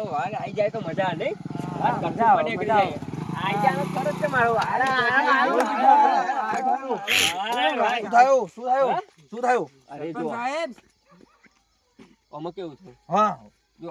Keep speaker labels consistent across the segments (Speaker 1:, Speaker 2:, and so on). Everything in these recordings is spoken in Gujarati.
Speaker 1: પેલો વાર આઈ જાય તો મજા નહીં
Speaker 2: મજા આવે, મજા આવે.
Speaker 1: આઈ જાય ખરજ છે મારો વાર
Speaker 3: શું થયું
Speaker 1: અરે જો આમાં કેવું છે
Speaker 3: હા
Speaker 1: જો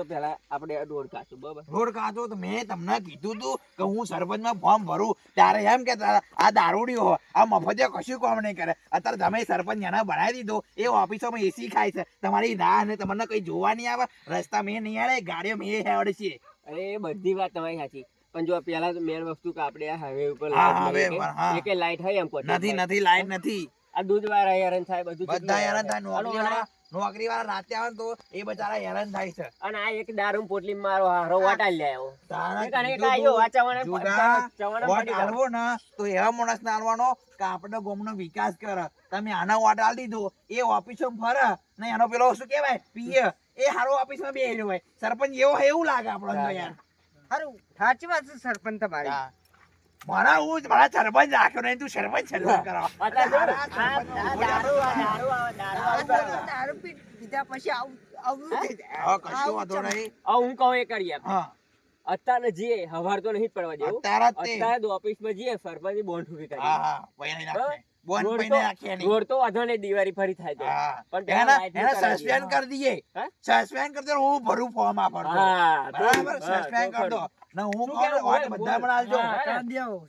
Speaker 1: પેલા આપણે રોડ કાઢશું બરાબર
Speaker 3: રોડ કાચો તો મેં તમને કીધું તું કે હું સરપંચમાં ફોર્મ ભરું ત્યારે એમ કેતા હતા, આ દારૂડિયો આ મફતે કશું કામ નહીં કરે. અત્યારે તમે સરપંચ એને બનાવી દીધો, એ ઓફિસોમાં એસી ખાય છે, તમારી રાહ ને તમને કઈ જોવા નહીં આવે, રસ્તા મેં નહીં આવે, ગાડીઓ મેં હેવડે છે.
Speaker 1: અરે એ બધી વાત તમારી સાચી પણ જો પેલા તો મેન વસ્તુ કે આપણે આ હાઈવે ઉપર
Speaker 3: હા, highway પર, હા.
Speaker 1: એક લાઈટ હોય એમ
Speaker 3: નથી લાઈટ નથી,
Speaker 1: આ દૂધ વાળા હેરાન થાય બધું
Speaker 3: બધા હેરાન થાય. નોકરી વાળા રાતે આવે ને તો એ બચારા હેરાન થાય છે.
Speaker 1: અને આ એક દારૂ પોટલી મારો હારો વાટાઈ લે આવ્યો
Speaker 3: તારા
Speaker 1: એક અને એક
Speaker 3: કીધું
Speaker 1: આયો
Speaker 3: તું,
Speaker 1: વાચાવાને
Speaker 3: જુગા,
Speaker 1: ચવાણા
Speaker 3: વોટ
Speaker 1: પડી ગયો.
Speaker 3: આલવો ને તો એવા માણસ ને આલવાનો કે આપણે ગામનો વિકાસ કરે. તમે આના વોટ આલ દીધો, એ ઓફિસમાં ફરે ને એનો પેલો શું કહેવાય પીએ, એ હારો ઓફિસમાં બેહી હોય. સરપંચ એવો હોય એવું લાગે આપણને તો યાર.
Speaker 2: હારું, સાચી વાત છે સરપંચ તમારી.
Speaker 3: હા. મારા સરપંચ રાખ્યો નહીં, તું સરપંચ કરાવ.
Speaker 1: અત્યારે જો,
Speaker 3: આ
Speaker 1: આ દારૂ
Speaker 2: દારૂ પીધા પછી આવું થઈ જાય.
Speaker 3: હવે કશું વાંધો નહીં.
Speaker 1: હવે હું કહું એ કરીએ આપણે.
Speaker 3: હા,
Speaker 1: અત્યારે જઈએ હવાર તો નહીં જ પડવા દેવું
Speaker 3: અત્યારે જ તે.
Speaker 1: અત્યારે તો ઓફિસમાં જઈએ સરપંચ બોન્ડ ઉભી કરી
Speaker 3: હા, હા, પૈણી નાખીએ. બોન પૈણી નાખીએ નહીં.
Speaker 1: રોડ તો વાંધો નહીં દિવાળી ફરી થાય તો
Speaker 3: હા.
Speaker 1: પણ પેલા light નું
Speaker 3: એને
Speaker 1: કરાવી
Speaker 3: સસ્પેન્ડ
Speaker 1: દઈએ.
Speaker 3: કરી દઈએ.
Speaker 1: હે?
Speaker 3: સસ્પેન્ડ કરી દે, હું ભરું ફોર્મ આ ભરતો.
Speaker 1: હા, તો
Speaker 3: બરાબર,
Speaker 1: બસ,
Speaker 3: સસ્પેન્ડ
Speaker 1: તો
Speaker 3: કરી દો. ને હું
Speaker 1: શું
Speaker 3: કહું ને,
Speaker 1: કહેવું?
Speaker 3: વોટ
Speaker 1: બોલ,
Speaker 3: બધા
Speaker 1: બોલ.
Speaker 3: પણ આલજો.
Speaker 1: હા.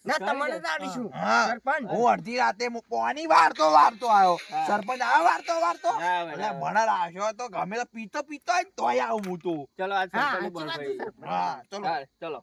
Speaker 2: ના તમને તો આલીશું.
Speaker 3: હા,
Speaker 2: સરપંચ.
Speaker 3: હું અડધી રાતે મૂકવાની વારતો આવ્યો.
Speaker 1: હા.
Speaker 3: સરપંચ આ વારતો
Speaker 1: હા,
Speaker 3: એટલે
Speaker 1: બરાબર.
Speaker 3: ભણર આવ્યો તો ગમે તો પીતો હોય ને તોય આવું હું તો.
Speaker 1: ચલો આજ
Speaker 2: હા,
Speaker 1: સરપંચનું
Speaker 2: સાચી
Speaker 1: બોન્ડ
Speaker 2: વાત છે
Speaker 1: ભરી.
Speaker 2: સરપંચ.
Speaker 3: હા, ચલો.
Speaker 1: હા, ચલો